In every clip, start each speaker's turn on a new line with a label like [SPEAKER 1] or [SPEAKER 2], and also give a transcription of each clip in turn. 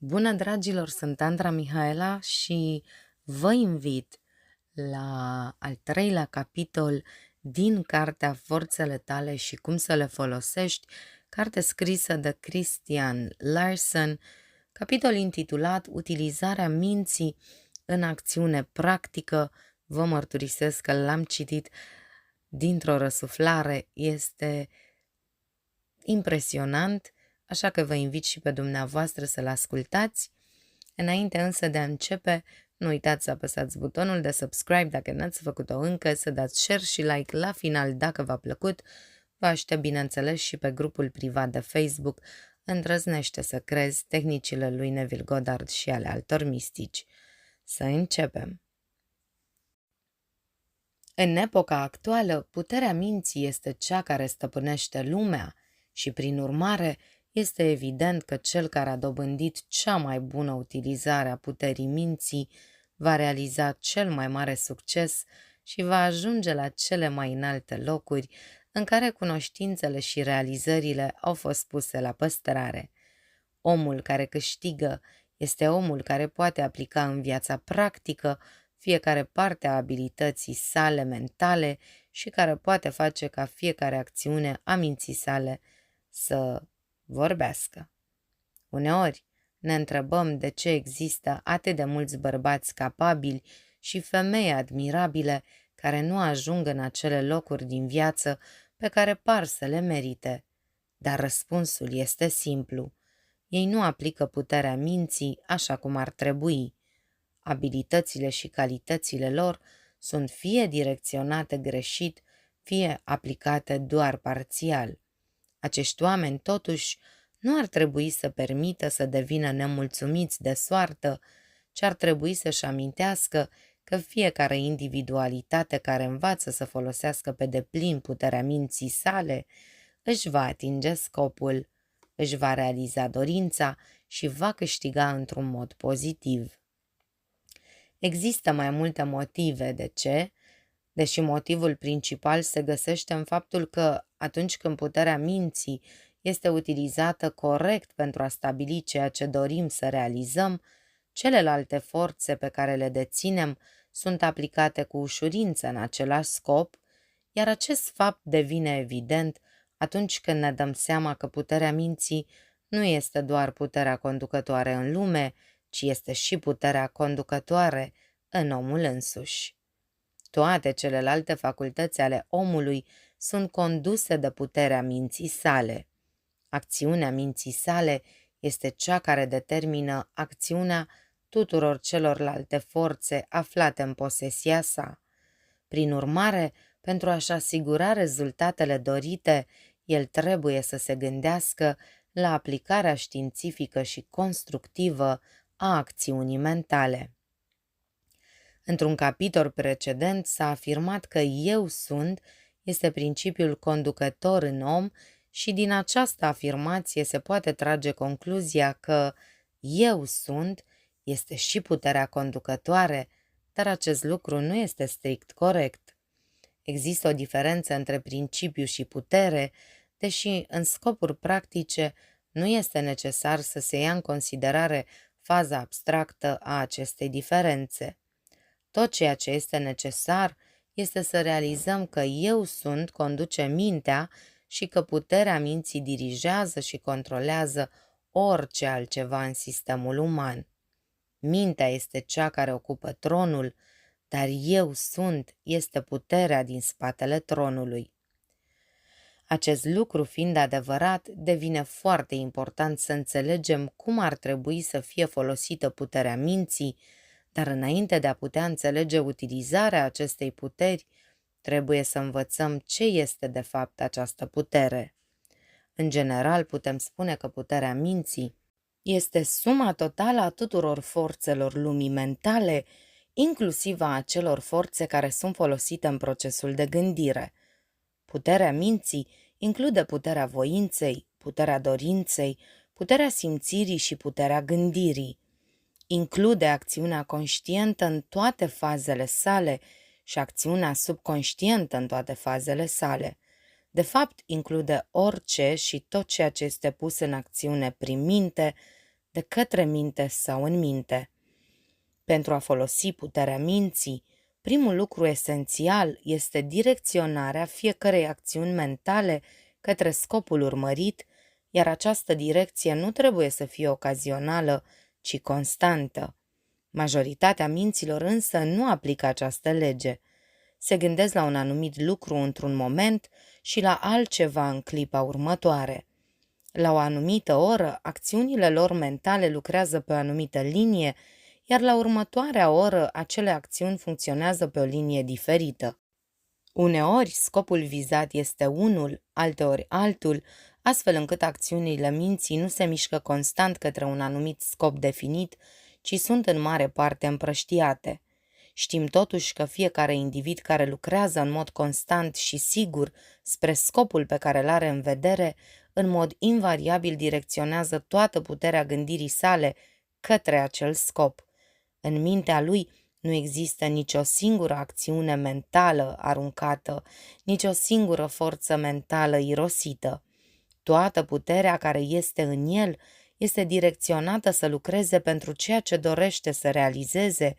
[SPEAKER 1] Bună, dragilor! Sunt Andra Mihaela și vă invit la al treilea capitol din cartea Forțele tale și cum să le folosești, carte scrisă de Christian Larson, capitol intitulat Utilizarea minții în acțiune practică. Vă mărturisesc că l-am citit dintr-o răsuflare, este impresionant, așa că vă invit și pe dumneavoastră să-l ascultați. Înainte însă de a începe, nu uitați să apăsați butonul de subscribe dacă n-ați făcut-o încă, să dați share și like la final dacă v-a plăcut. Vă aștept, bineînțeles, și pe grupul privat de Facebook Îndrăznește să crezi, tehnicile lui Neville Goddard și ale altor mistici. Să începem! În epoca actuală, puterea minții este cea care stăpânește lumea și, prin urmare, este evident că cel care a dobândit cea mai bună utilizare a puterii minții va realiza cel mai mare succes și va ajunge la cele mai înalte locuri în care cunoștințele și realizările au fost puse la păstrare. Omul care câștigă este omul care poate aplica în viața practică fiecare parte a abilității sale mentale și care poate face ca fiecare acțiune a minții sale să vorbească. Uneori ne întrebăm de ce există atât de mulți bărbați capabili și femei admirabile care nu ajung în acele locuri din viață pe care par să le merite. Dar răspunsul este simplu. Ei nu aplică puterea minții așa cum ar trebui. Abilitățile și calitățile lor sunt fie direcționate greșit, fie aplicate doar parțial. Acești oameni, totuși, nu ar trebui să permită să devină nemulțumiți de soartă, ci ar trebui să-și amintească că fiecare individualitate care învață să folosească pe deplin puterea minții sale își va atinge scopul, își va realiza dorința și va câștiga într-un mod pozitiv. Există mai multe motive de ce, deși motivul principal se găsește în faptul că atunci când puterea minții este utilizată corect pentru a stabili ceea ce dorim să realizăm, celelalte forțe pe care le deținem sunt aplicate cu ușurință în același scop, iar acest fapt devine evident atunci când ne dăm seama că puterea minții nu este doar puterea conducătoare în lume, ci este și puterea conducătoare în omul însuși. Toate celelalte facultăți ale omului sunt conduse de puterea minții sale. Acțiunea minții sale este cea care determină acțiunea tuturor celorlalte forțe aflate în posesia sa. Prin urmare, pentru a-și asigura rezultatele dorite, el trebuie să se gândească la aplicarea științifică și constructivă a acțiunii mentale. Într-un capitol precedent s-a afirmat că eu sunt este principiul conducător în om și din această afirmație se poate trage concluzia că eu sunt este și puterea conducătoare, dar acest lucru nu este strict corect. Există o diferență între principiu și putere, deși în scopuri practice nu este necesar să se ia în considerare faza abstractă a acestei diferențe. Tot ceea ce este necesar este să realizăm că eu sunt conduce mintea și că puterea minții dirigează și controlează orice altceva în sistemul uman. Mintea este cea care ocupă tronul, dar eu sunt este puterea din spatele tronului. Acest lucru fiind adevărat, devine foarte important să înțelegem cum ar trebui să fie folosită puterea minții, dar înainte de a putea înțelege utilizarea acestei puteri, trebuie să învățăm ce este de fapt această putere. În general, putem spune că puterea minții este suma totală a tuturor forțelor lumii mentale, inclusiv a acelor forțe care sunt folosite în procesul de gândire. Puterea minții include puterea voinței, puterea dorinței, puterea simțirii și puterea gândirii. Include acțiunea conștientă în toate fazele sale și acțiunea subconștientă în toate fazele sale. De fapt, include orice și tot ceea ce este pus în acțiune prin minte, de către minte sau în minte. Pentru a folosi puterea minții, primul lucru esențial este direcționarea fiecărei acțiuni mentale către scopul urmărit, iar această direcție nu trebuie să fie ocazională, ci constantă. Majoritatea minților însă nu aplică această lege. Se gândesc la un anumit lucru într-un moment și la altceva în clipa următoare. La o anumită oră, acțiunile lor mentale lucrează pe o anumită linie, iar la următoarea oră, acele acțiuni funcționează pe o linie diferită. Uneori, scopul vizat este unul, alteori altul, astfel încât acțiunile minții nu se mișcă constant către un anumit scop definit, ci sunt în mare parte împrăștiate. Știm totuși că fiecare individ care lucrează în mod constant și sigur spre scopul pe care îl are în vedere, în mod invariabil direcționează toată puterea gândirii sale către acel scop. În mintea lui nu există nicio singură acțiune mentală aruncată, nicio singură forță mentală irosită. Toată puterea care este în el este direcționată să lucreze pentru ceea ce dorește să realizeze,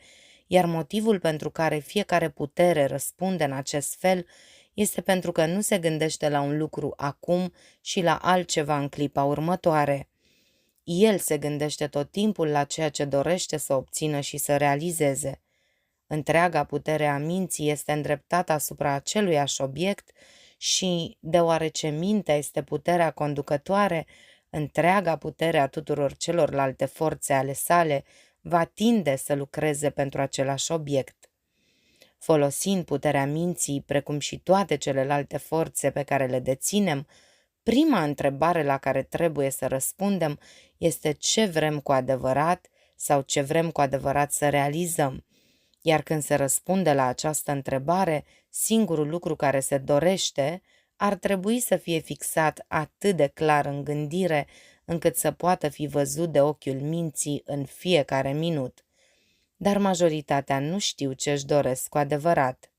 [SPEAKER 1] iar motivul pentru care fiecare putere răspunde în acest fel este pentru că nu se gândește la un lucru acum și la altceva în clipa următoare. El se gândește tot timpul la ceea ce dorește să obțină și să realizeze. Întreaga putere a minții este îndreptată asupra aceluiași obiect și, deoarece mintea este puterea conducătoare, întreaga putere a tuturor celorlalte forțe ale sale va tinde să lucreze pentru același obiect. Folosind puterea minții, precum și toate celelalte forțe pe care le deținem, prima întrebare la care trebuie să răspundem este ce vrem cu adevărat sau ce vrem cu adevărat să realizăm. Iar când se răspunde la această întrebare, singurul lucru care se dorește ar trebui să fie fixat atât de clar în gândire, încât să poată fi văzut de ochiul minții în fiecare minut. Dar majoritatea nu știu ce își doresc cu adevărat.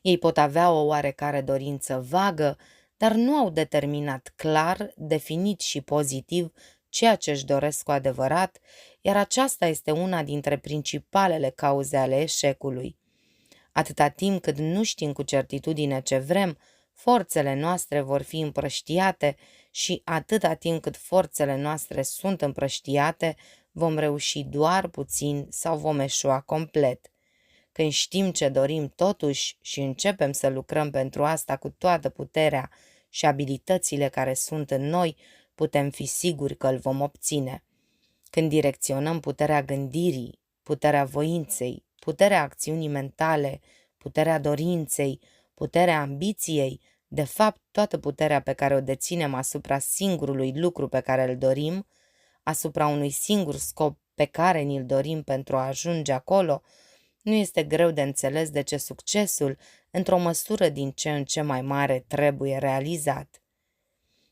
[SPEAKER 1] Ei pot avea o oarecare dorință vagă, dar nu au determinat clar, definit și pozitiv ceea ce își doresc cu adevărat, iar aceasta este una dintre principalele cauze ale eșecului. Atâta timp cât nu știm cu certitudine ce vrem, forțele noastre vor fi împrăștiate și atâta timp cât forțele noastre sunt împrăștiate, vom reuși doar puțin sau vom eșua complet. Când știm ce dorim totuși și începem să lucrăm pentru asta cu toată puterea și abilitățile care sunt în noi, putem fi siguri că îl vom obține. Când direcționăm puterea gândirii, puterea voinței, puterea acțiunii mentale, puterea dorinței, puterea ambiției, de fapt toată puterea pe care o deținem asupra singurului lucru pe care îl dorim, asupra unui singur scop pe care ni-l dorim pentru a ajunge acolo, nu este greu de înțeles de ce succesul, într-o măsură din ce în ce mai mare, trebuie realizat.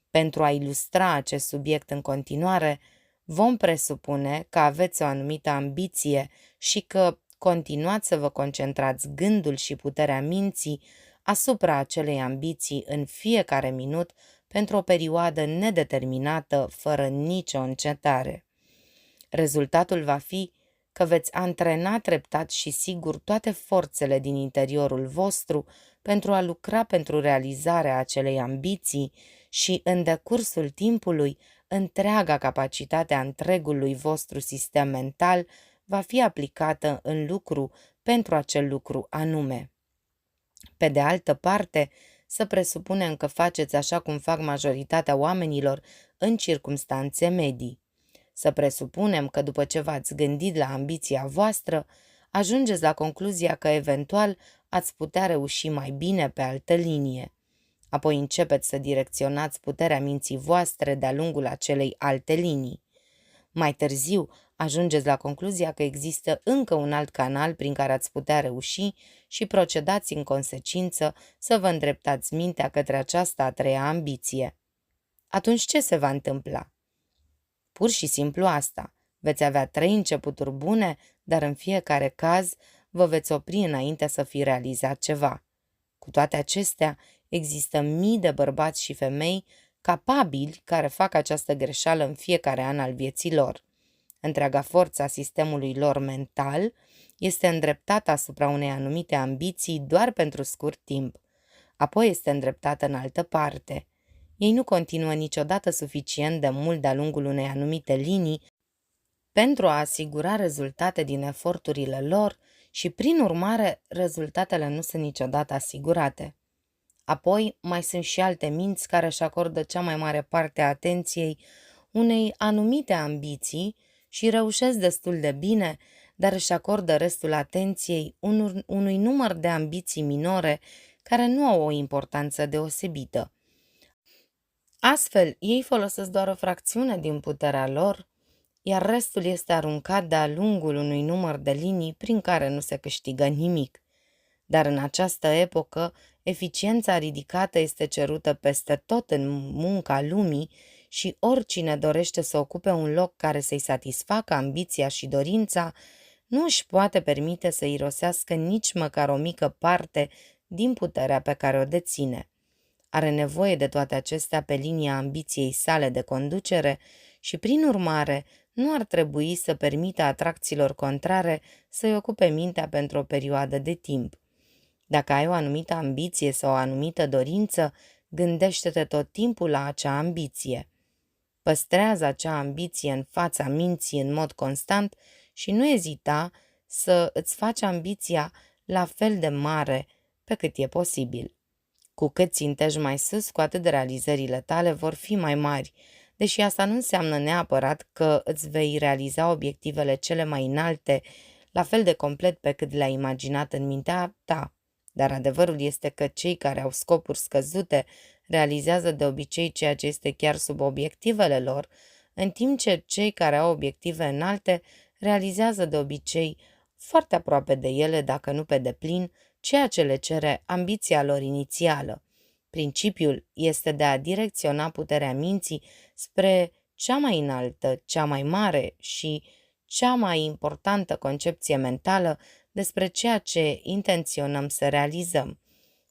[SPEAKER 1] Pentru a ilustra acest subiect în continuare, vom presupune că aveți o anumită ambiție și că continuați să vă concentrați gândul și puterea minții asupra acelei ambiții în fiecare minut pentru o perioadă nedeterminată, fără nicio încetare. Rezultatul va fi că veți antrena treptat și sigur toate forțele din interiorul vostru pentru a lucra pentru realizarea acelei ambiții și, în decursul timpului, întreaga capacitate a întregului vostru sistem mental va fi aplicată în lucru pentru acel lucru anume. Pe de altă parte, să presupunem că faceți așa cum fac majoritatea oamenilor în circumstanțe medii. Să presupunem că după ce v-ați gândit la ambiția voastră, ajungeți la concluzia că eventual ați putea reuși mai bine pe altă linie. Apoi începeți să direcționați puterea minții voastre de-a lungul acelei alte linii. Mai târziu, ajungeți la concluzia că există încă un alt canal prin care ați putea reuși și procedați în consecință să vă îndreptați mintea către această a treia ambiție. Atunci ce se va întâmpla? Pur și simplu asta. Veți avea 3 începuturi bune, dar în fiecare caz vă veți opri înainte să fi realizat ceva. Cu toate acestea, există mii de bărbați și femei capabili care fac această greșeală în fiecare an al vieții lor. Întreaga forță a sistemului lor mental este îndreptată asupra unei anumite ambiții doar pentru scurt timp. Apoi este îndreptată în altă parte. Ei nu continuă niciodată suficient de mult de-a lungul unei anumite linii pentru a asigura rezultate din eforturile lor și, prin urmare, rezultatele nu sunt niciodată asigurate. Apoi, mai sunt și alte minți care își acordă cea mai mare parte a atenției unei anumite ambiții și reușesc destul de bine, dar își acordă restul atenției unui număr de ambiții minore care nu au o importanță deosebită. Astfel, ei folosesc doar o fracțiune din puterea lor, iar restul este aruncat de-a lungul unui număr de linii prin care nu se câștigă nimic. Dar în această epocă, eficiența ridicată este cerută peste tot în munca lumii și oricine dorește să ocupe un loc care să-i satisfacă ambiția și dorința, nu își poate permite să irosească nici măcar o mică parte din puterea pe care o deține. Are nevoie de toate acestea pe linia ambiției sale de conducere și, prin urmare, nu ar trebui să permită atracțiilor contrare să-i ocupe mintea pentru o perioadă de timp. Dacă ai o anumită ambiție sau o anumită dorință, gândește-te tot timpul la acea ambiție. Păstrează acea ambiție în fața minții în mod constant și nu ezita să îți faci ambiția la fel de mare pe cât e posibil. Cu cât țintești mai sus, cu atât realizările tale vor fi mai mari, deși asta nu înseamnă neapărat că îți vei realiza obiectivele cele mai înalte, la fel de complet pe cât le-ai imaginat în mintea ta. Dar adevărul este că cei care au scopuri scăzute realizează de obicei ceea ce este chiar sub obiectivele lor, în timp ce cei care au obiective înalte realizează de obicei foarte aproape de ele, dacă nu pe deplin, ceea ce le cere ambiția lor inițială. Principiul este de a direcționa puterea minții spre cea mai înaltă, cea mai mare și cea mai importantă concepție mentală despre ceea ce intenționăm să realizăm.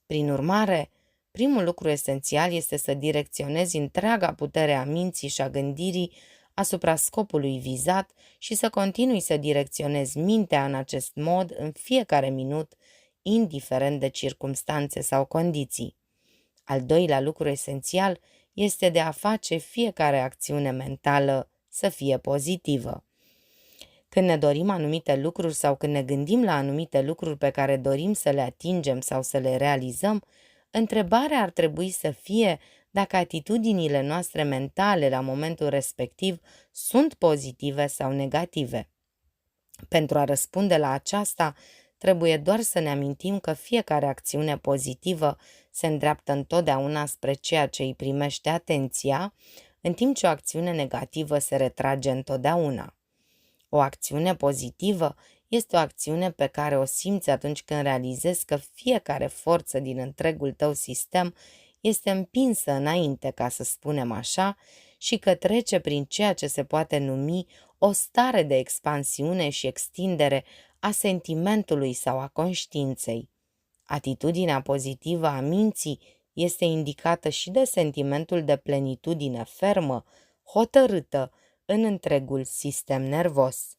[SPEAKER 1] Prin urmare, primul lucru esențial este să direcționezi întreaga putere a minții și a gândirii asupra scopului vizat și să continui să direcționezi mintea în acest mod în fiecare minut, indiferent de circumstanțe sau condiții. Al doilea lucru esențial este de a face fiecare acțiune mentală să fie pozitivă. Când ne dorim anumite lucruri sau când ne gândim la anumite lucruri pe care dorim să le atingem sau să le realizăm, întrebarea ar trebui să fie dacă atitudinile noastre mentale la momentul respectiv sunt pozitive sau negative. Pentru a răspunde la aceasta, trebuie doar să ne amintim că fiecare acțiune pozitivă se îndreaptă întotdeauna spre ceea ce îi primește atenția, în timp ce o acțiune negativă se retrage întotdeauna. O acțiune pozitivă este o acțiune pe care o simți atunci când realizezi că fiecare forță din întregul tău sistem este împinsă înainte, ca să spunem așa, și că trece prin ceea ce se poate numi o stare de expansiune și extindere a sentimentului sau a conștiinței. Atitudinea pozitivă a minții este indicată și de sentimentul de plenitudine fermă, hotărâtă în întregul sistem nervos.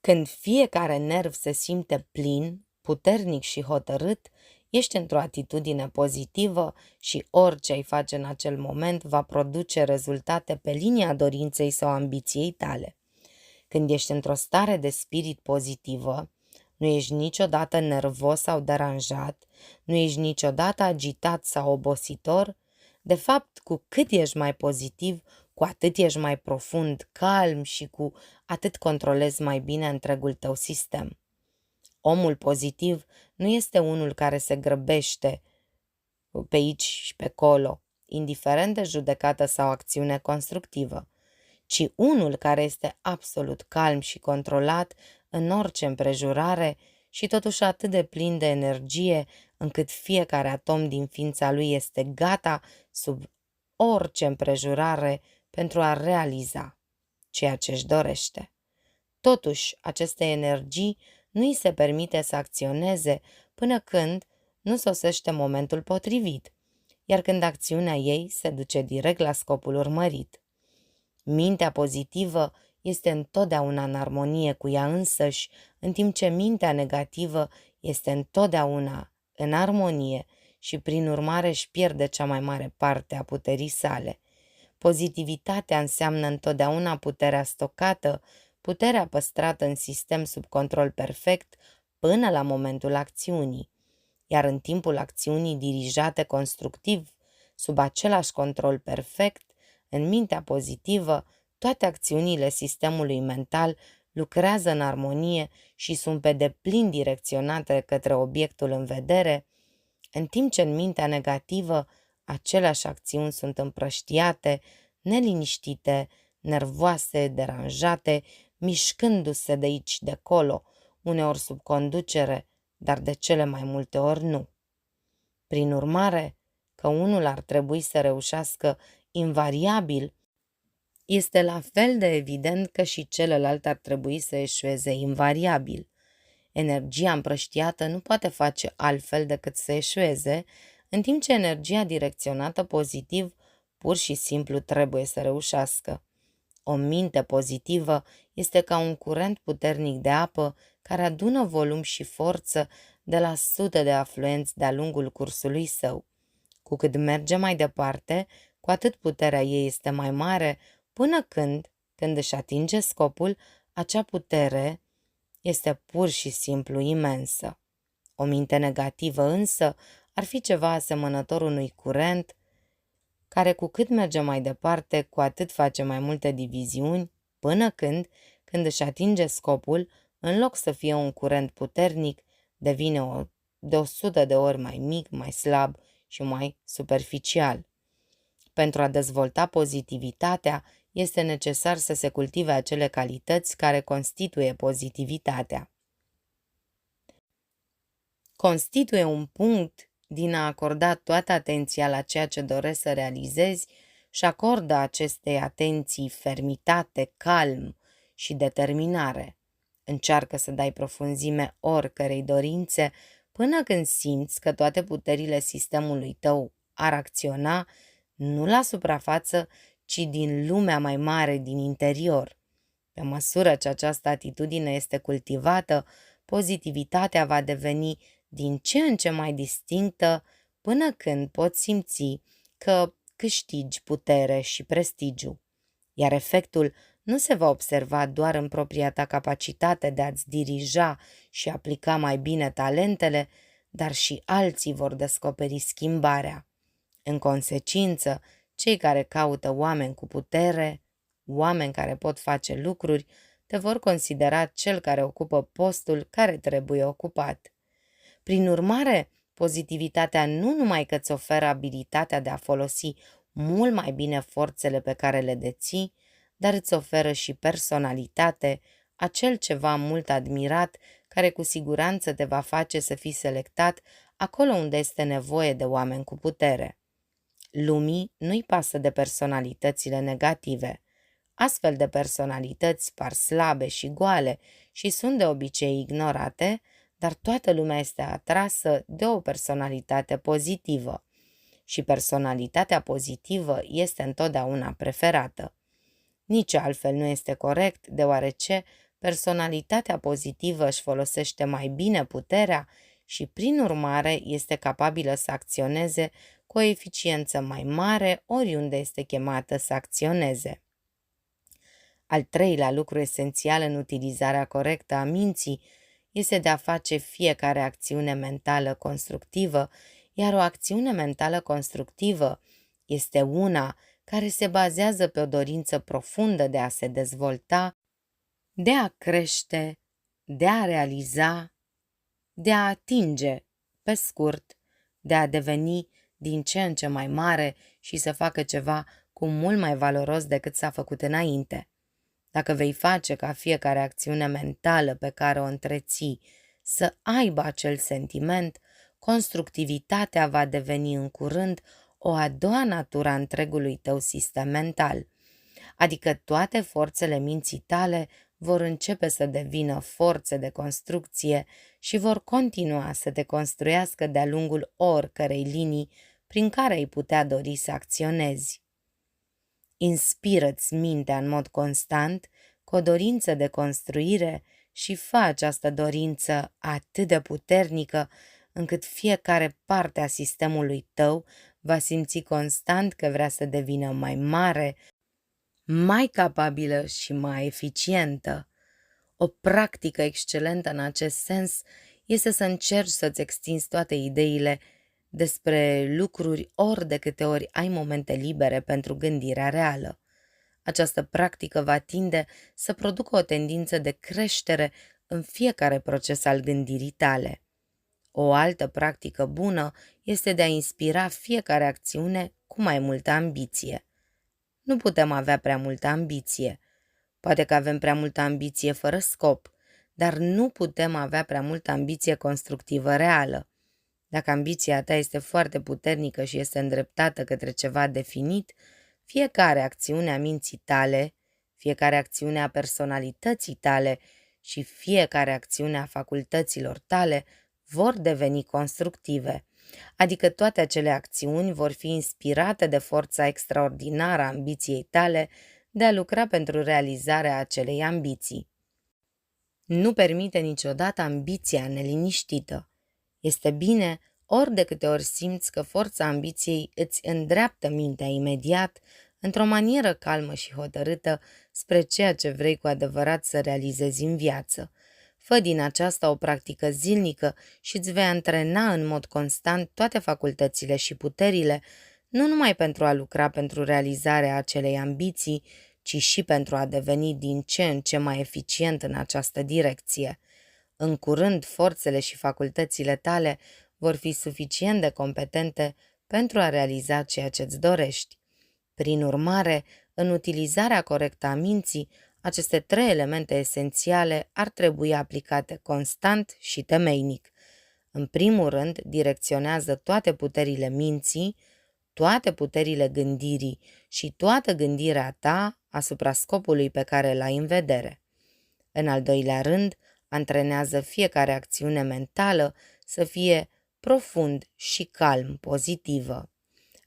[SPEAKER 1] Când fiecare nerv se simte plin, puternic și hotărât, ești într-o atitudine pozitivă și orice ai face în acel moment va produce rezultate pe linia dorinței sau ambiției tale. Când ești într-o stare de spirit pozitivă, nu ești niciodată nervos sau deranjat, nu ești niciodată agitat sau obositor. De fapt, cu cât ești mai pozitiv, cu atât ești mai profund, calm și cu atât controlezi mai bine întregul tău sistem. Omul pozitiv nu este unul care se grăbește pe aici și pe acolo, indiferent de judecată sau acțiune constructivă, ci unul care este absolut calm și controlat în orice împrejurare și totuși atât de plin de energie încât fiecare atom din ființa lui este gata sub orice împrejurare pentru a realiza ceea ce își dorește. Totuși, aceste energii nu îi se permite să acționeze până când nu sosește momentul potrivit. iar când acțiunea ei se duce direct la scopul urmărit. Mintea pozitivă este întotdeauna în armonie cu ea însăși, în timp ce mintea negativă este întotdeauna în armonie și prin urmare își pierde cea mai mare parte a puterii sale. Pozitivitatea înseamnă întotdeauna puterea stocată, puterea păstrată în sistem sub control perfect până la momentul acțiunii, iar în timpul acțiunii dirijate constructiv, sub același control perfect, în mintea pozitivă, toate acțiunile sistemului mental lucrează în armonie și sunt pe deplin direcționate către obiectul în vedere, în timp ce în mintea negativă aceleași acțiuni sunt împrăștiate, neliniștite, nervoase, deranjate, mișcându-se de aici de acolo, uneori sub conducere, dar de cele mai multe ori nu. Prin urmare, că unul ar trebui să reușească invariabil, este la fel de evident că și celălalt ar trebui să eșueze invariabil. Energia împrăștiată nu poate face altfel decât să eșueze, în timp ce energia direcționată pozitiv pur și simplu trebuie să reușească. O minte pozitivă este ca un curent puternic de apă care adună volum și forță de la sute de afluenți de-a lungul cursului său. Cu cât merge mai departe, cu atât puterea ei este mai mare, până când își atinge scopul, acea putere este pur și simplu imensă. O minte negativă însă ar fi ceva asemănător unui curent care cu cât merge mai departe, cu atât face mai multe diviziuni, până când își atinge scopul, în loc să fie un curent puternic, devine de 100 de ori mai mic, mai slab și mai superficial. Pentru a dezvolta pozitivitatea, este necesar să se cultive acele calități care constituie pozitivitatea. Constituie un punct din a acorda toată atenția la ceea ce doresc să realizezi și acordă acestei atenții fermitate, calm și determinare. Încearcă să dai profunzime oricărei dorințe până când simți că toate puterile sistemului tău ar acționa nu la suprafață, ci din lumea mai mare din interior. Pe măsură ce această atitudine este cultivată, pozitivitatea va deveni din ce în ce mai distinctă până când poți simți că câștigi putere și prestigiu. Iar efectul nu se va observa doar în propria ta capacitate de a-ți dirija și aplica mai bine talentele, dar și alții vor descoperi schimbarea. În consecință, cei care caută oameni cu putere, oameni care pot face lucruri, te vor considera cel care ocupă postul care trebuie ocupat. Prin urmare, pozitivitatea nu numai că îți oferă abilitatea de a folosi mult mai bine forțele pe care le deții, dar îți oferă și personalitate, acel ceva mult admirat care cu siguranță te va face să fii selectat acolo unde este nevoie de oameni cu putere. Lumii nu-i pasă de personalitățile negative. Astfel de personalități par slabe și goale și sunt de obicei ignorate, dar toată lumea este atrasă de o personalitate pozitivă. Și personalitatea pozitivă este întotdeauna preferată. Nici altfel nu este corect, deoarece personalitatea pozitivă își folosește mai bine puterea și, prin urmare, este capabilă să acționeze cu o eficiență mai mare oriunde este chemată să acționeze. Al treilea lucru esențial în utilizarea corectă a minții este de a face fiecare acțiune mentală constructivă, iar o acțiune mentală constructivă este una care se bazează pe o dorință profundă de a se dezvolta, de a crește, de a realiza, de a atinge, pe scurt, de a deveni din ce în ce mai mare și să facă ceva cu mult mai valoros decât s-a făcut înainte. Dacă vei face ca fiecare acțiune mentală pe care o întreții să aibă acel sentiment, constructivitatea va deveni în curând o a doua natură a întregului tău sistem mental, adică toate forțele minții tale vor începe să devină forțe de construcție și vor continua să te construiască de-a lungul oricărei linii prin care ai putea dori să acționezi. Inspiră-ți mintea în mod constant cu o dorință de construire și fă această dorință atât de puternică încât fiecare parte a sistemului tău va simți constant că vrea să devină mai mare, mai capabilă și mai eficientă. O practică excelentă în acest sens este să încerci să-ți extinzi toate ideile despre lucruri ori de câte ori ai momente libere pentru gândirea reală. Această practică va tinde să producă o tendință de creștere în fiecare proces al gândirii tale. O altă practică bună este de a inspira fiecare acțiune cu mai multă ambiție. Nu putem avea prea multă ambiție. Poate că avem prea multă ambiție fără scop, dar nu putem avea prea multă ambiție constructivă reală. Dacă ambiția ta este foarte puternică și este îndreptată către ceva definit, fiecare acțiune a minții tale, fiecare acțiune a personalității tale și fiecare acțiune a facultăților tale vor deveni constructive, adică toate acele acțiuni vor fi inspirate de forța extraordinară a ambiției tale de a lucra pentru realizarea acelei ambiții. Nu permite niciodată ambiția neliniștită. Este bine ori de câte ori simți că forța ambiției îți îndreaptă mintea imediat, într-o manieră calmă și hotărâtă, spre ceea ce vrei cu adevărat să realizezi în viață. Fă din aceasta o practică zilnică și îți vei antrena în mod constant toate facultățile și puterile, nu numai pentru a lucra pentru realizarea acelei ambiții, ci și pentru a deveni din ce în ce mai eficient în această direcție. În curând, forțele și facultățile tale vor fi suficient de competente pentru a realiza ceea ce îți dorești. Prin urmare, în utilizarea corectă a minții, aceste 3 elemente esențiale ar trebui aplicate constant și temeinic. În primul rând, direcționează toate puterile minții, toate puterile gândirii și toată gândirea ta asupra scopului pe care l-ai în vedere. În al doilea rând, antrenează fiecare acțiune mentală să fie profund și calm pozitivă.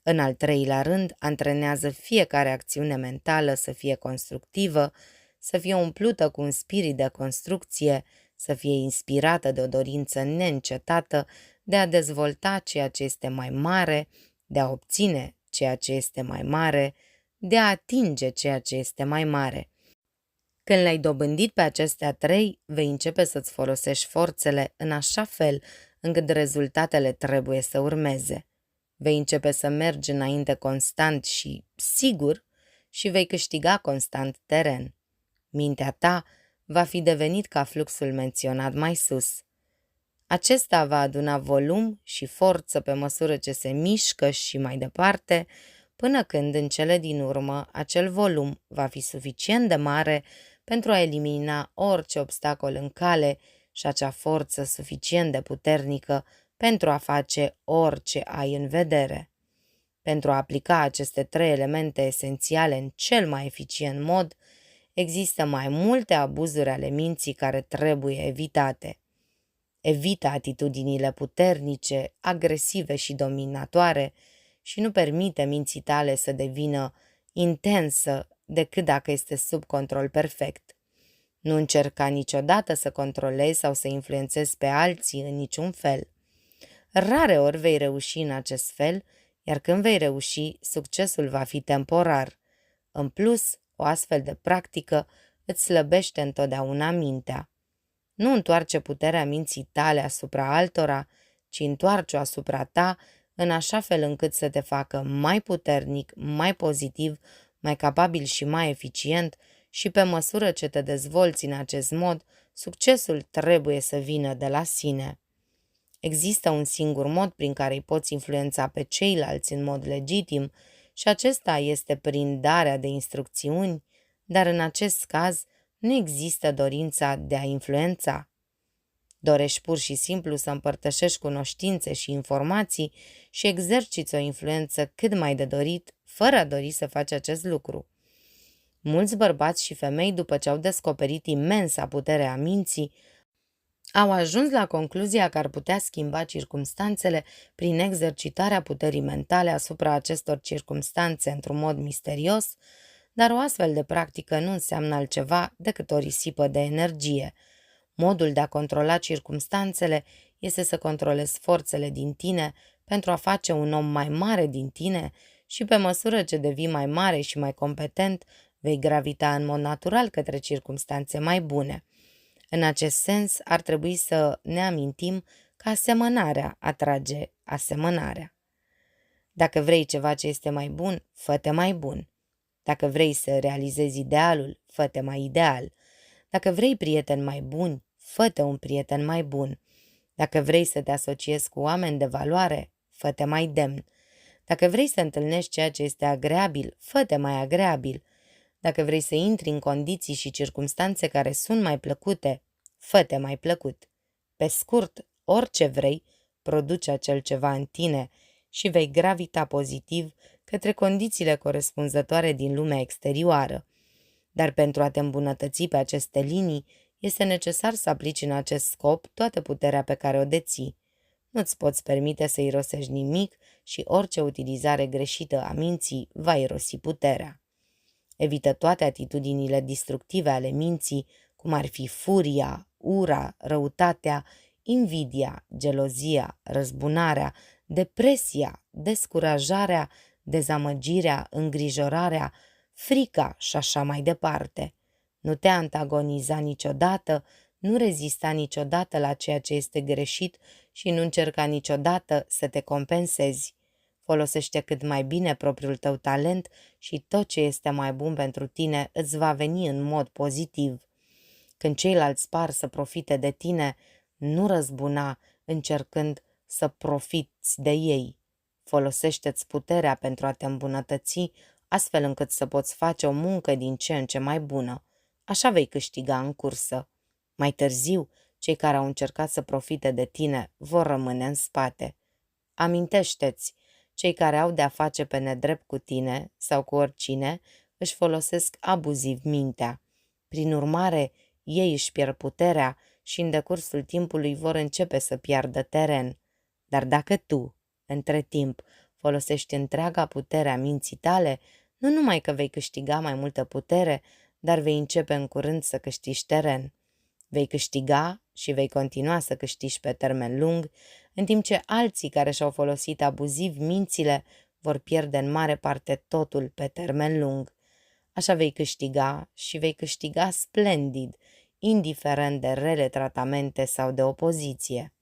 [SPEAKER 1] În al treilea rând, antrenează fiecare acțiune mentală să fie constructivă, să fie umplută cu un spirit de construcție, să fie inspirată de o dorință neîncetată de a dezvolta ceea ce este mai mare, de a obține ceea ce este mai mare, de a atinge ceea ce este mai mare. Când le-ai dobândit pe acestea 3, vei începe să-ți folosești forțele în așa fel încât rezultatele trebuie să urmeze. Vei începe să mergi înainte constant și sigur și vei câștiga constant teren. Mintea ta va fi devenit ca fluxul menționat mai sus. Acesta va aduna volum și forță pe măsură ce se mișcă și mai departe, până când în cele din urmă acel volum va fi suficient de mare pentru a elimina orice obstacol în cale și acea forță suficient de puternică pentru a face orice ai în vedere. Pentru a aplica aceste 3 elemente esențiale în cel mai eficient mod, există mai multe abuzuri ale minții care trebuie evitate. Evită atitudinile puternice, agresive și dominatoare și nu permite minții tale să devină intensă decât dacă este sub control perfect. Nu încerca niciodată să controlezi sau să influențezi pe alții în niciun fel. Rare ori vei reuși în acest fel, iar când vei reuși, succesul va fi temporar. În plus, o astfel de practică îți slăbește întotdeauna mintea. Nu întoarce puterea minții tale asupra altora, ci întoarce-o asupra ta în așa fel încât să te facă mai puternic, mai pozitiv, mai capabil și mai eficient și pe măsură ce te dezvolți în acest mod, succesul trebuie să vină de la sine. Există un singur mod prin care îi poți influența pe ceilalți în mod legitim și acesta este prin darea de instrucțiuni, dar în acest caz nu există dorința de a influența. Dorești pur și simplu să împărtășești cunoștințe și informații și exerciți o influență cât mai de dorit, fără a dori să faci acest lucru. Mulți bărbați și femei, după ce au descoperit imensa putere a minții, Au ajuns la concluzia că ar putea schimba circumstanțele prin exercitarea puterii mentale asupra acestor circumstanțe într-un mod misterios, dar o astfel de practică nu înseamnă altceva decât o risipă de energie. Modul de a controla circumstanțele este să controlezi forțele din tine pentru a face un om mai mare din tine și pe măsură ce devii mai mare și mai competent, vei gravita în mod natural către circumstanțe mai bune. În acest sens, ar trebui să ne amintim că asemănarea atrage asemănarea. Dacă vrei ceva ce este mai bun, fă-te mai bun. Dacă vrei să realizezi idealul, fă-te mai ideal. Dacă vrei prieteni mai buni, fă-te un prieten mai bun. Dacă vrei să te asociezi cu oameni de valoare, fă-te mai demn. Dacă vrei să întâlnești ceea ce este agreabil, fă-te mai agreabil. Dacă vrei să intri în condiții și circumstanțe care sunt mai plăcute, fă-te mai plăcut. Pe scurt, orice vrei, produce acel ceva în tine și vei gravita pozitiv către condițiile corespunzătoare din lumea exterioară. Dar pentru a te îmbunătăți pe aceste linii, este necesar să aplici în acest scop toată puterea pe care o deții. Nu-ți poți permite să irosești nimic și orice utilizare greșită a minții va irosi puterea. Evită toate atitudinile distructive ale minții, cum ar fi furia, ura, răutatea, invidia, gelozia, răzbunarea, depresia, descurajarea, dezamăgirea, îngrijorarea, frica și așa mai departe. Nu te antagoniza niciodată, nu rezista niciodată la ceea ce este greșit și nu încerca niciodată să te compensezi. Folosește cât mai bine propriul tău talent și tot ce este mai bun pentru tine îți va veni în mod pozitiv. Când ceilalți par să profite de tine, nu răzbuna încercând să profiți de ei. Folosește-ți puterea pentru a te îmbunătăți, astfel încât să poți face o muncă din ce în ce mai bună. Așa vei câștiga în cursă. Mai târziu, cei care au încercat să profite de tine vor rămâne în spate. Amintește-ți, cei care au de-a face pe nedrept cu tine sau cu oricine își folosesc abuziv mintea. Prin urmare, ei își pierd puterea și în decursul timpului vor începe să piardă teren. Dar dacă tu, între timp, folosești întreaga putere a minții tale, nu numai că vei câștiga mai multă putere, dar vei începe în curând să câștigi teren. Vei câștiga și vei continua să câștigi pe termen lung, în timp ce alții care și-au folosit abuziv mințile vor pierde în mare parte totul pe termen lung. Așa vei câștiga și vei câștiga splendid, indiferent de rele tratamente sau de opoziție.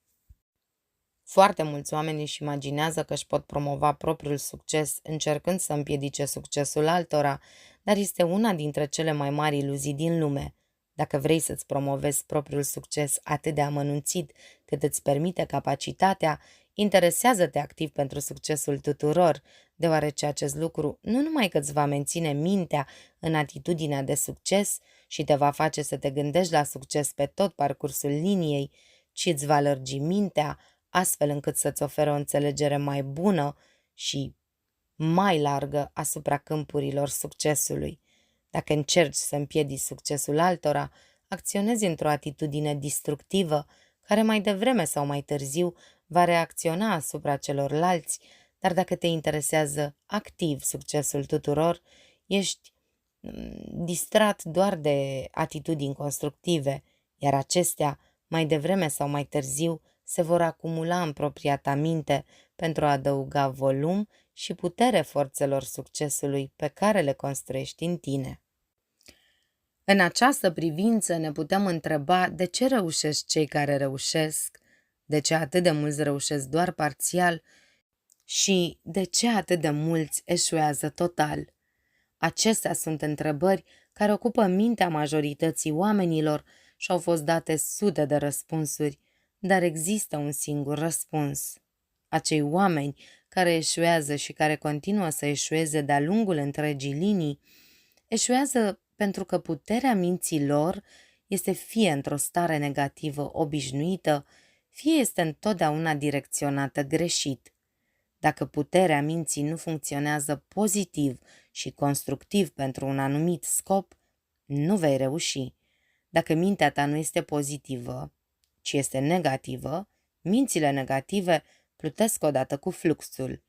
[SPEAKER 1] Foarte mulți oameni își imaginează că își pot promova propriul succes încercând să împiedice succesul altora, dar este una dintre cele mai mari iluzii din lume. Dacă vrei să-ți promovezi propriul succes atât de amănunțit cât îți permite capacitatea, interesează-te activ pentru succesul tuturor, deoarece acest lucru nu numai că îți va menține mintea în atitudinea de succes și te va face să te gândești la succes pe tot parcursul liniei, ci îți va lărgi mintea astfel încât să-ți ofere o înțelegere mai bună și mai largă asupra câmpurilor succesului. Dacă încerci să împiedici succesul altora, acționezi într-o atitudine distructivă, care mai devreme sau mai târziu va reacționa asupra celorlalți, dar dacă te interesează activ succesul tuturor, ești distrat doar de atitudini constructive, iar acestea, mai devreme sau mai târziu, se vor acumula în propria ta minte pentru a adăuga volum și putere forțelor succesului pe care le construiești în tine. În această privință ne putem întreba de ce reușesc cei care reușesc, de ce atât de mulți reușesc doar parțial și de ce atât de mulți eșuează total. Acestea sunt întrebări care ocupă mintea majorității oamenilor și au fost date sute de răspunsuri, dar există un singur răspuns. Acei oameni care eșuează și care continuă să eșueze de-a lungul întregii linii, eșuează pentru că puterea minții lor este fie într-o stare negativă obișnuită, fie este întotdeauna direcționată greșit. Dacă puterea minții nu funcționează pozitiv și constructiv pentru un anumit scop, nu vei reuși. Dacă mintea ta nu este pozitivă, ci este negativă, mințile negative plutesc odată cu fluxul.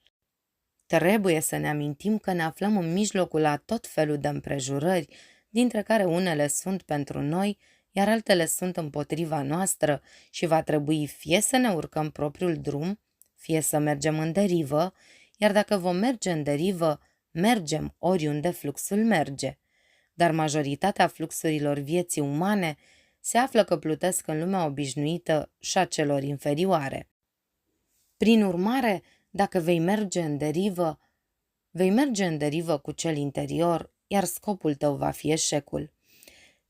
[SPEAKER 1] Trebuie să ne amintim că ne aflăm în mijlocul a tot felul de împrejurări, dintre care unele sunt pentru noi, iar altele sunt împotriva noastră și va trebui fie să ne urcăm propriul drum, fie să mergem în derivă, iar dacă vom merge în derivă, mergem oriunde fluxul merge. Dar majoritatea fluxurilor vieții umane se află că plutesc în lumea obișnuită și a celor inferioare. Prin urmare, dacă vei merge în derivă cu cel interior, iar scopul tău va fi eșecul.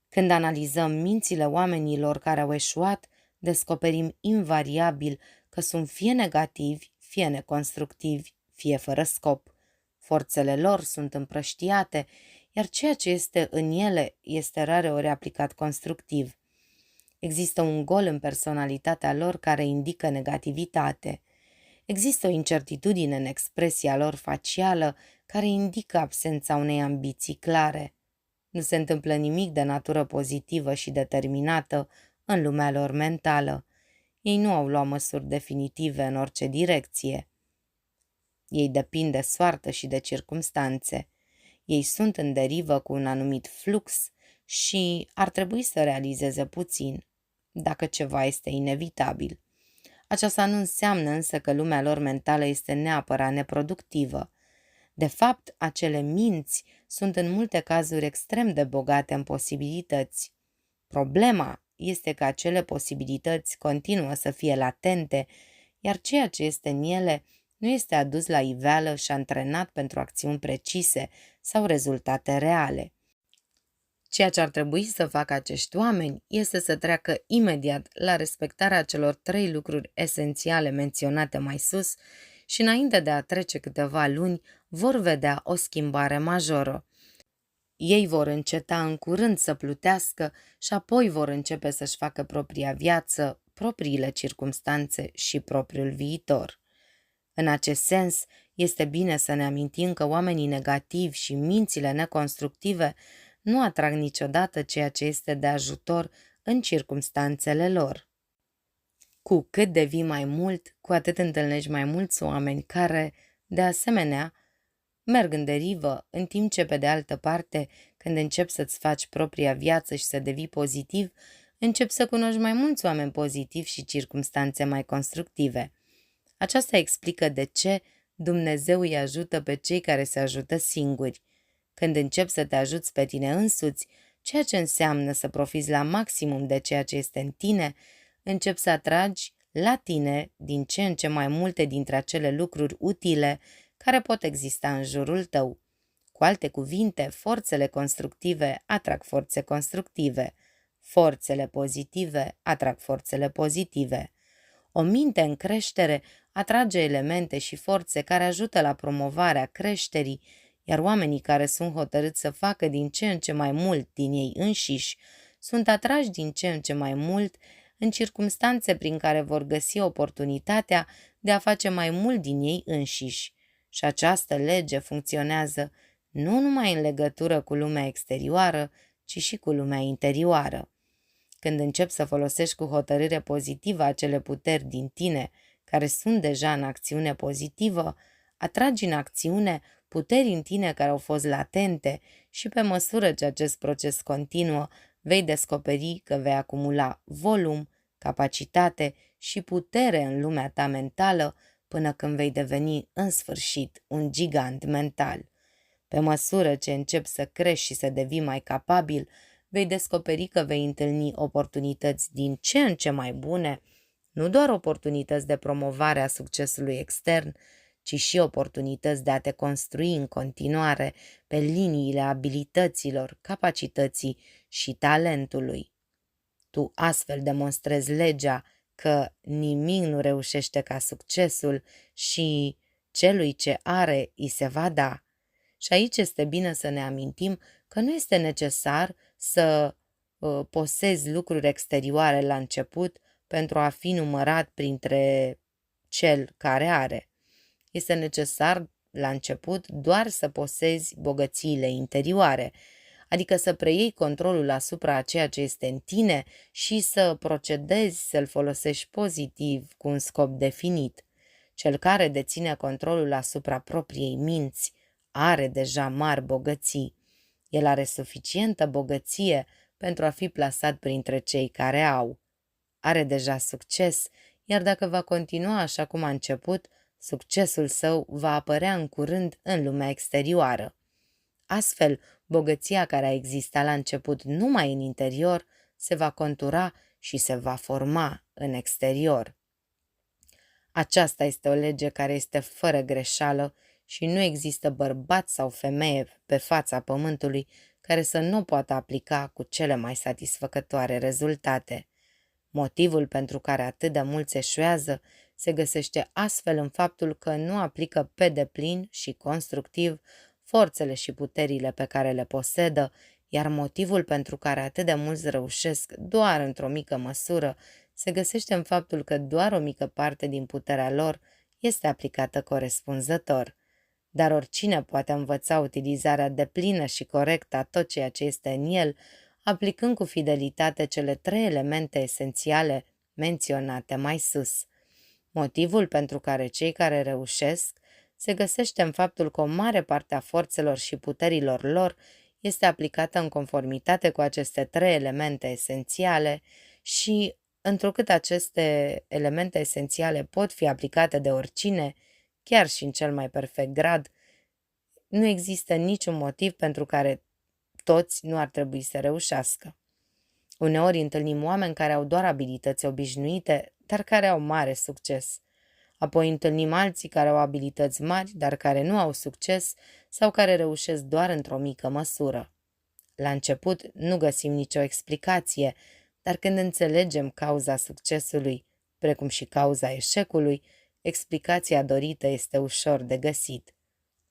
[SPEAKER 1] Când analizăm mințile oamenilor care au eșuat, descoperim invariabil că sunt fie negativi, fie neconstructivi, fie fără scop. Forțele lor sunt împrăștiate, iar ceea ce este în ele este rareori aplicat constructiv. Există un gol în personalitatea lor care indică negativitate. Există o incertitudine în expresia lor facială care indică absența unei ambiții clare. Nu se întâmplă nimic de natură pozitivă și determinată în lumea lor mentală. Ei nu au luat măsuri definitive în orice direcție. Ei depind de soartă și de circumstanțe. Ei sunt în derivă cu un anumit flux și ar trebui să realizeze puțin, dacă ceva este inevitabil. Aceasta nu înseamnă însă că lumea lor mentală este neapărat neproductivă. De fapt, acele minți sunt în multe cazuri extrem de bogate în posibilități. Problema este că acele posibilități continuă să fie latente, iar ceea ce este în ele nu este adus la iveală și antrenat pentru acțiuni precise sau rezultate reale. Ceea ce ar trebui să facă acești oameni este să treacă imediat la respectarea celor 3 lucruri esențiale menționate mai sus și înainte de a trece câteva luni vor vedea o schimbare majoră. Ei vor înceta în curând să plutească și apoi vor începe să-și facă propria viață, propriile circumstanțe și propriul viitor. În acest sens, este bine să ne amintim că oamenii negativi și mințile neconstructive nu atrag niciodată ceea ce este de ajutor în circumstanțele lor. Cu cât devii mai mult, cu atât întâlnești mai mulți oameni care, de asemenea, merg în derivă, în timp ce, pe de altă parte, când începi să-ți faci propria viață și să devii pozitiv, începi să cunoști mai mulți oameni pozitivi și circumstanțe mai constructive. Aceasta explică de ce Dumnezeu îi ajută pe cei care se ajută singuri. Când începi să te ajuți pe tine însuți, ceea ce înseamnă să profiți la maximum de ceea ce este în tine, începi să atragi la tine din ce în ce mai multe dintre acele lucruri utile care pot exista în jurul tău. Cu alte cuvinte, forțele constructive atrag forțe constructive, forțele pozitive atrag forțele pozitive. O minte în creștere atrage elemente și forțe care ajută la promovarea creșterii, iar oamenii care sunt hotărâți să facă din ce în ce mai mult din ei înșiși sunt atrași din ce în ce mai mult în circumstanțe prin care vor găsi oportunitatea de a face mai mult din ei înșiși. Și această lege funcționează nu numai în legătură cu lumea exterioară, ci și cu lumea interioară. Când începi să folosești cu hotărâre pozitivă acele puteri din tine care sunt deja în acțiune pozitivă, atragi în acțiune puteri în tine care au fost latente și pe măsură ce acest proces continuă, vei descoperi că vei acumula volum, capacitate și putere în lumea ta mentală până când vei deveni în sfârșit un gigant mental. Pe măsură ce începi să crești și să devii mai capabil, vei descoperi că vei întâlni oportunități din ce în ce mai bune, nu doar oportunități de promovare a succesului extern, ci și oportunități de a te construi în continuare pe liniile abilităților, capacității și talentului. Tu astfel demonstrezi legea că nimic nu reușește ca succesul și celui ce are îi se va da. Și aici este bine să ne amintim că nu este necesar să posezi lucruri exterioare la început pentru a fi numărat printre cel care are. Este necesar la început doar să posezi bogățiile interioare. adică să preiei controlul asupra a ceea ce este în tine și să procedezi să-l folosești pozitiv cu un scop definit. Cel care deține controlul asupra propriei minți are deja mari bogății. El are suficientă bogăție pentru a fi plasat printre cei care au. Are deja succes, iar dacă va continua așa cum a început, succesul său va apărea în curând în lumea exterioară. Astfel, bogăția care a existat la început numai în interior se va contura și se va forma în exterior. Aceasta este o lege care este fără greșeală și nu există bărbat sau femeie pe fața pământului care să nu poată aplica cu cele mai satisfăcătoare rezultate. Motivul pentru care atât de mulți eșuează se găsește astfel în faptul că nu aplică pe deplin și constructiv forțele și puterile pe care le posedă, iar motivul pentru care atât de mulți reușesc doar într-o mică măsură se găsește în faptul că doar o mică parte din puterea lor este aplicată corespunzător. Dar oricine poate învăța utilizarea deplină și corectă a tot ceea ce este în el, aplicând cu fidelitate cele 3 elemente esențiale menționate mai sus. Motivul pentru care cei care reușesc se găsește în faptul că o mare parte a forțelor și puterilor lor este aplicată în conformitate cu aceste 3 elemente esențiale și, întrucât aceste elemente esențiale pot fi aplicate de oricine, chiar și în cel mai perfect grad, nu există niciun motiv pentru care toți nu ar trebui să reușească. Uneori întâlnim oameni care au doar abilități obișnuite, dar care au mare succes. Apoi întâlnim alții care au abilități mari, dar care nu au succes sau care reușesc doar într-o mică măsură. La început nu găsim nicio explicație, dar când înțelegem cauza succesului, precum și cauza eșecului, explicația dorită este ușor de găsit.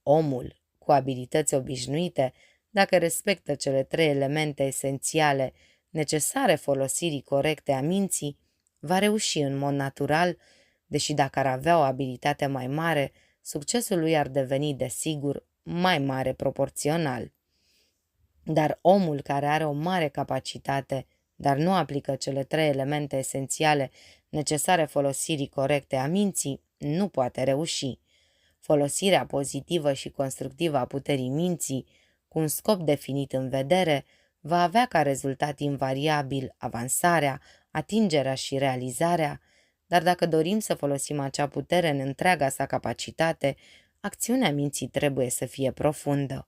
[SPEAKER 1] Omul, cu abilități obișnuite, dacă respectă cele 3 elemente esențiale necesare folosirii corecte a minții, va reuși în mod natural, deși dacă ar avea o abilitate mai mare, succesul lui ar deveni, desigur, mai mare proporțional. Dar omul care are o mare capacitate, dar nu aplică cele 3 elemente esențiale necesare folosirii corecte a minții, nu poate reuși. Folosirea pozitivă și constructivă a puterii minții, cu un scop definit în vedere, va avea ca rezultat invariabil avansarea, atingerea și realizarea, dar dacă dorim să folosim acea putere în întreaga sa capacitate, acțiunea minții trebuie să fie profundă.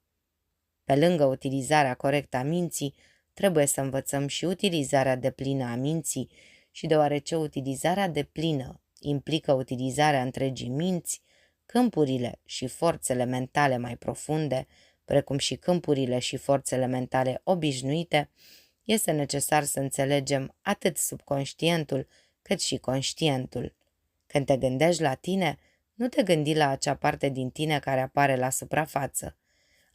[SPEAKER 1] Pe lângă utilizarea corectă a minții, trebuie să învățăm și utilizarea deplină a minții și deoarece utilizarea deplină implică utilizarea întregii minți, câmpurile și forțele mentale mai profunde, precum și câmpurile și forțele mentale obișnuite, este necesar să înțelegem atât subconștientul cât și conștientul. Când te gândești la tine, nu te gândi la acea parte din tine care apare la suprafață.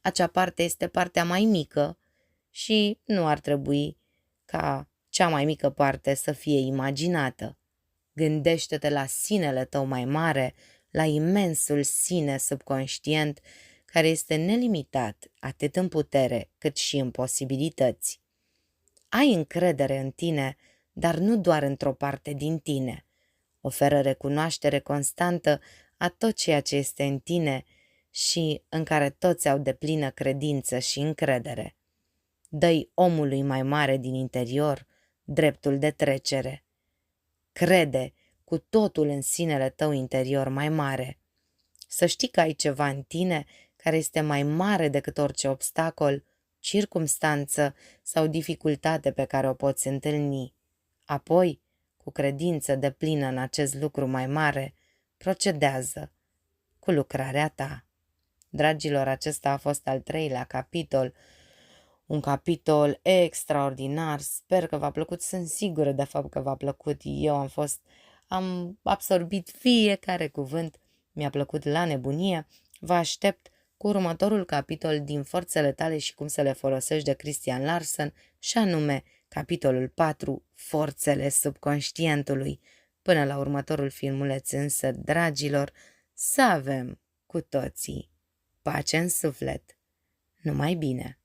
[SPEAKER 1] Acea parte este partea mai mică și nu ar trebui ca cea mai mică parte să fie imaginată. Gândește-te la sinele tău mai mare, la imensul sine subconștient, care este nelimitat atât în putere cât și în posibilități. Ai încredere în tine, dar nu doar într-o parte din tine. Oferă recunoaștere constantă a tot ceea ce este în tine și în care toți au deplină credință și încredere. Dă-i omului mai mare din interior dreptul de trecere. Crede cu totul în sinele tău interior mai mare. Să știi că ai ceva în tine care este mai mare decât orice obstacol, circumstanță sau dificultate pe care o poți întâlni. Apoi, cu credință deplină în acest lucru mai mare, procedează cu lucrarea ta. Dragilor, acesta a fost al 3-lea capitol, un capitol extraordinar. Sper că v-a plăcut, sunt sigură de fapt că v-a plăcut. Am absorbit fiecare cuvânt, mi-a plăcut la nebunie. Vă aștept cu următorul capitol din Forțele tale și cum să le folosești de Christian Larsen, și anume capitolul 4, Forțele subconștientului. Până la următorul filmuleț însă, dragilor, să avem cu toții pace în suflet. Numai bine!